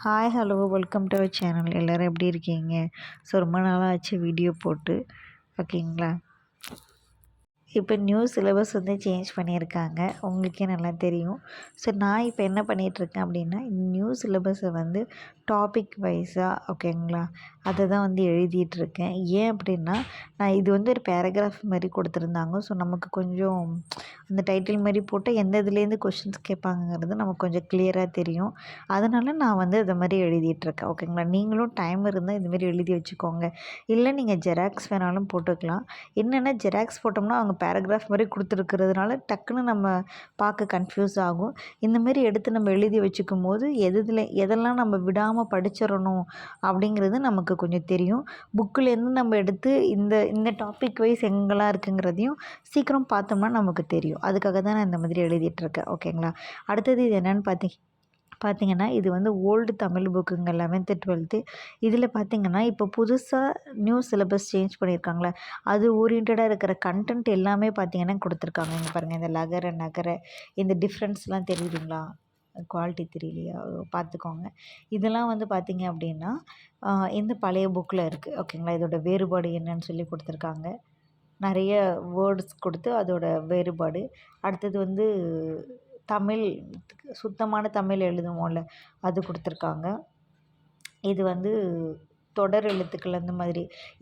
Hi hello welcome to our channel. எல்லோரும் எப்படி இருக்கீங்க? ஸோ ரொம்ப நாளாக ஆச்சு வீடியோ போட்டு. ஓகேங்களா? இப்போ நியூ சிலபஸ் வந்து சேஞ்ச் பண்ணியிருக்காங்க, உங்களுக்கே நல்லா தெரியும். ஸோ நான் இப்போ என்ன பண்ணிகிட்ருக்கேன் அப்படின்னா, நியூ சிலபஸை வந்து டாபிக் வைஸாக ஓகேங்களா, அதை தான் வந்து எழுதிட்டுருக்கேன். ஏன் அப்படின்னா, நான் இது வந்து ஒரு பேராகிராஃப் மாதிரி கொடுத்துருந்தாங்க. ஸோ நமக்கு கொஞ்சம் அந்த டைட்டில் மாதிரி போட்டால் எந்த இதுலேருந்து கொஷின்ஸ் கேட்பாங்கங்கிறது நமக்கு கொஞ்சம் கிளியராக தெரியும். அதனால் நான் வந்து இதை மாதிரி எழுதிட்டுருக்கேன். ஓகேங்களா? நீங்களும் டைம் இருந்தால் இதுமாரி எழுதி வச்சுக்கோங்க. இல்லை நீங்கள் ஜெராக்ஸ் வேணாலும் போட்டுக்கலாம். என்னென்னா ஜெராக்ஸ் போட்டோம்னா அவங்க பேராகிராஃப் மாதிரி கொடுத்துருக்கிறதுனால டக்குன்னு நம்ம பார்க்க கன்ஃபியூஸ் ஆகும். இந்தமாரி எடுத்து நம்ம எழுதி வச்சுக்கும் போது எதெல்லாம் நம்ம விடாமல் படிச்சிடணும் அப்படிங்கிறது நமக்கு கொஞ்சம் தெரியும். புக்கிலேருந்து நம்ம எடுத்து இந்த இந்த டாபிக் வைஸ் எங்கெல்லாம் இருக்குங்கிறதையும் சீக்கிரம் பார்த்தோம்னா நமக்கு தெரியும். அதுக்காக தான் நான் இந்த மாதிரி எழுதிட்டுருக்கேன். ஓகேங்களா? அடுத்தது இது என்னென்னு பார்த்தீங்கன்னா இது வந்து ஓல்டு தமிழ் புக்குங்க 11th 12th. இதில் பார்த்தீங்கன்னா இப்போ புதுசாக நியூ சிலபஸ் சேஞ்ச் பண்ணியிருக்காங்களே, அது ஓரியன்டாக இருக்கிற கண்டென்ட் எல்லாமே பார்த்தீங்கன்னா கொடுத்துருக்காங்க. இங்கே பாருங்கள், இந்த லகர நகர இந்த டிஃப்ரென்ஸ்லாம் தெரியுதுங்களா? குவாலிட்டி தெரியலையா? பார்த்துக்கோங்க. இதெல்லாம் வந்து பார்த்தீங்க அப்படின்னா இந்த பழைய புக்கில் இருக்குது. ஓகேங்களா? இதோட வேறுபாடு என்னன்னு சொல்லி கொடுத்துருக்காங்க. நிறைய வேர்ட்ஸ் கொடுத்து அதோட வேறுபாடு. அடுத்தது வந்து தமிழ், சுத்தமான தமிழ் எழுதுவோம்ல, அது கொடுத்துருக்காங்க. இது வந்து தொடர் எழுத்துக்கள்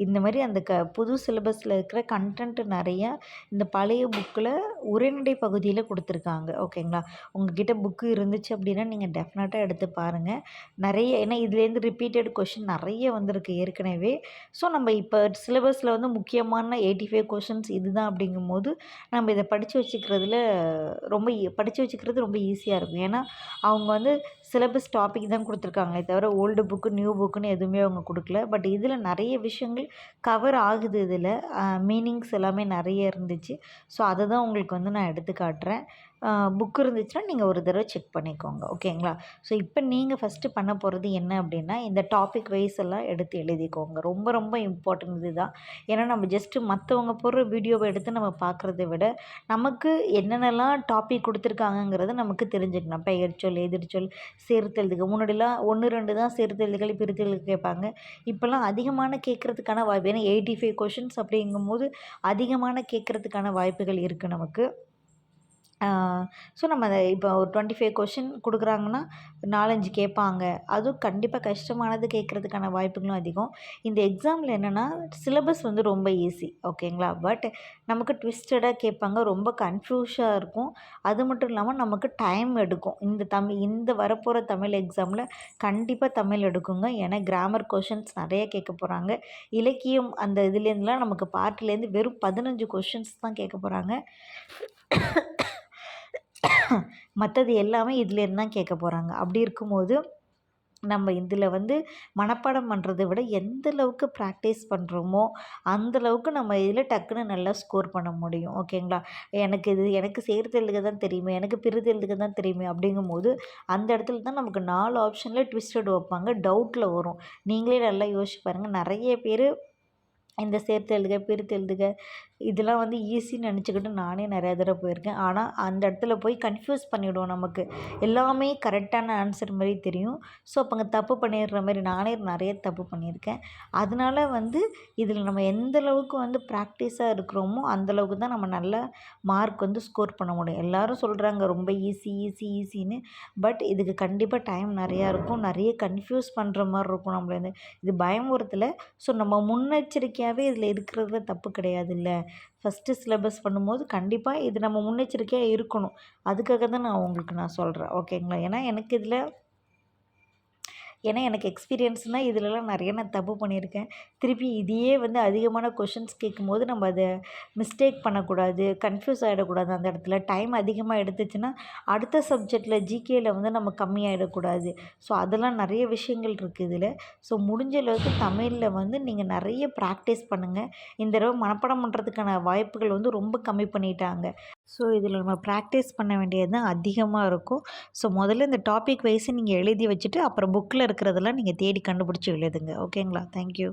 இந்த மாதிரி அந்த புது சிலபஸில் இருக்கிற கண்டென்ட் நிறையா இந்த பழைய புக்கில் உரைநடை பகுதியில் கொடுத்துருக்காங்க. ஓகேங்களா? உங்கள்கிட்ட புக்கு இருந்துச்சு அப்படின்னா நீங்கள் டெஃபினட்டாக எடுத்து பாருங்கள். நிறைய, ஏன்னா இதுலேருந்து ரிப்பீட்டட் கொஷின் நிறைய வந்திருக்கு ஏற்கனவே. ஸோ நம்ம இப்போ சிலபஸில் வந்து முக்கியமான 85 கொஷின்ஸ் இதுதான் அப்படிங்கும்போது நம்ம இதை படித்து வச்சுக்கிறது ரொம்ப ஈஸியாக இருக்கும். ஏன்னா அவங்க வந்து சிலபஸ் டாபிக் தான் கொடுத்துருக்காங்களே தவிர ஓல்டு புக்கு நியூ புக்குன்னு எதுவுமே அவங்க கொடுக்கல. பட் இதில் நிறைய விஷயங்கள் கவர் ஆகுது. இதில் மீனிங்ஸ் எல்லாமே நிறைய இருந்துச்சு. ஸோ அதை தான் உங்களுக்கு வந்து நான் எடுத்து காட்டுறேன். புக் இருந்துச்சுன்னா நீங்கள் ஒரு தடவை செக் பண்ணிக்கோங்க. ஓகேங்களா? ஸோ இப்போ நீங்கள் ஃபஸ்ட்டு பண்ண போகிறது என்ன அப்படின்னா, இந்த டாபிக் வைஸ் எல்லாம் எடுத்து எழுதிக்கோங்க. ரொம்ப ரொம்ப இம்பார்ட்டன்ட் இது தான். ஏன்னா நம்ம ஜஸ்ட்டு மற்றவங்க போடுற வீடியோவை எடுத்து நம்ம பார்க்குறத விட நமக்கு என்னென்னலாம் டாபிக் கொடுத்துருக்காங்கங்கிறத நமக்கு தெரிஞ்சுக்கணும். பெயர்ச்சொல், எதிர்ச்சொல், சேர்த்தெழுதுக. முன்னாடிலாம் 1 2 தான் சேர்த்தெழுதுகள் பிரித்தெழுதுக கேட்பாங்க. இப்போல்லாம் அதிகமான கேட்குறதுக்கான வாய்ப்பு, ஏன்னா 85 கொஷின்ஸ் அப்படிங்கும்போது அதிகமான கேட்குறதுக்கான வாய்ப்புகள் இருக்குது நமக்கு. ஸோ நம்ம அதை இப்போ ஒரு 25 கொஷின் கொடுக்குறாங்கன்னா 4 5 கேட்பாங்க. அதுவும் கண்டிப்பாக கஷ்டமானது கேட்குறதுக்கான வாய்ப்புகளும் அதிகம். இந்த எக்ஸாமில் என்னென்னா சிலபஸ் வந்து ரொம்ப ஈஸி. ஓகேங்களா? பட் நமக்கு ட்விஸ்டடாக கேட்பாங்க, ரொம்ப கன்ஃப்யூஷாக இருக்கும். அது மட்டும் இல்லாமல் நமக்கு டைம் எடுக்கும். இந்த வரப்போகிற தமிழ் எக்ஸாமில் கண்டிப்பாக தமிழ் எடுக்குங்க. ஏன்னா கிராமர் கொஷின்ஸ் நிறைய கேட்க போகிறாங்க. இலக்கியம் அந்த இதுலேருந்துலாம் நமக்கு பார்ட்லேருந்து வெறும் 15 கொஷின்ஸ் தான் கேட்க போகிறாங்க. மற்றது எல்லாமே இதுலேருந்து தான் கேட்க போகிறாங்க. அப்படி இருக்கும்போது நம்ம இதில் வந்து மனப்பாடம் பண்ணுறதை விட எந்த அளவுக்கு ப்ராக்டிஸ் பண்ணுறோமோ அந்தளவுக்கு நம்ம இதில் டக்குன்னு நல்லா ஸ்கோர் பண்ண முடியும். ஓகேங்களா? எனக்கு சேர்த்தெழுதுக தான் தெரியுமே, எனக்கு பிரித்தெழுதுக தான் தெரியுமே அப்படிங்கும்போது அந்த இடத்துல தான் நமக்கு 4 ஆப்ஷனில் ட்விஸ்டட் வைப்பாங்க. டவுட்டில் வரும். நீங்களே நல்லா யோசிச்சு பாருங்கள். நிறைய பேர் இந்த சேர்த்தெழுதுக, பிரித்தெழுதுக இதெல்லாம் வந்து ஈஸின்னு நினச்சிக்கிட்டு நானே நிறையா தடவை போயிருக்கேன். ஆனால் அந்த இடத்துல போய் கன்ஃப்யூஸ் பண்ணிவிடுவோம். நமக்கு எல்லாமே கரெக்டான ஆன்சர் மாதிரி தெரியும். ஸோ அப்போ அங்கே தப்பு பண்ணிடுற மாதிரி நானே நிறைய தப்பு பண்ணியிருக்கேன். அதனால வந்து இதில் நம்ம எந்த அளவுக்கு வந்து ப்ராக்டிஸாக இருக்கிறோமோ அந்தளவுக்கு தான் நம்ம நல்ல மார்க் வந்து ஸ்கோர் பண்ண முடியும். எல்லோரும் சொல்கிறாங்க ரொம்ப ஈஸின்னு. பட் இதுக்கு கண்டிப்பாக டைம் நிறையா இருக்கும். நிறைய கன்ஃப்யூஸ் பண்ணுற மாதிரி இருக்கும் நம்மள. இது பயமுறுத்தலை. ஸோ நம்ம முன்னெச்சரிக்கையாகவே இதில் இருக்கிறதுல தப்பு கிடையாதுல்ல. ஃபஸ்ட்டு சிலபஸ் பண்ணும்போது கண்டிப்பாக இது நம்ம முன்னெச்சரிக்கையாக இருக்கணும். அதுக்காக தான் நான் உங்களுக்கு சொல்கிறேன். ஓகேங்களா? ஏன்னா எனக்கு எக்ஸ்பீரியன்ஸ்னால் இதிலலாம் நிறைய நான் தப்பு பண்ணியிருக்கேன். திருப்பி இதையே வந்து அதிகமான கொஷின்ஸ் கேட்கும்போது நம்ம அதை மிஸ்டேக் பண்ணக்கூடாது, கன்ஃப்யூஸ் ஆகிடக்கூடாது. அந்த இடத்துல டைம் அதிகமாக எடுத்துச்சுன்னா அடுத்த சப்ஜெக்டில் ஜிகேயில் வந்து நம்ம கம்மியாகிடக்கூடாது. ஸோ அதெல்லாம் நிறைய விஷயங்கள் இருக்குது இதில். ஸோ முடிஞ்ச அளவுக்கு தமிழில் வந்து நீங்கள் நிறைய ப்ராக்டிஸ் பண்ணுங்கள். இந்த தடவை மனப்பாடம் பண்ணுறதுக்கான வாய்ப்புகள் வந்து ரொம்ப கம்மி பண்ணிட்டாங்க. ஸோ இதில் நம்ம ப்ராக்டிஸ் பண்ண வேண்டியது தான் அதிகமாக இருக்கும். ஸோ முதல்ல இந்த டாபிக் வைஸ் நீங்கள் எழுதி வச்சுட்டு அப்புறம் புக்கில் இருக்கிறதெல்லாம் நீங்கள் தேடி கண்டுபிடிச்சி எழுதுங்க. ஓகேங்களா? தேங்க்யூ.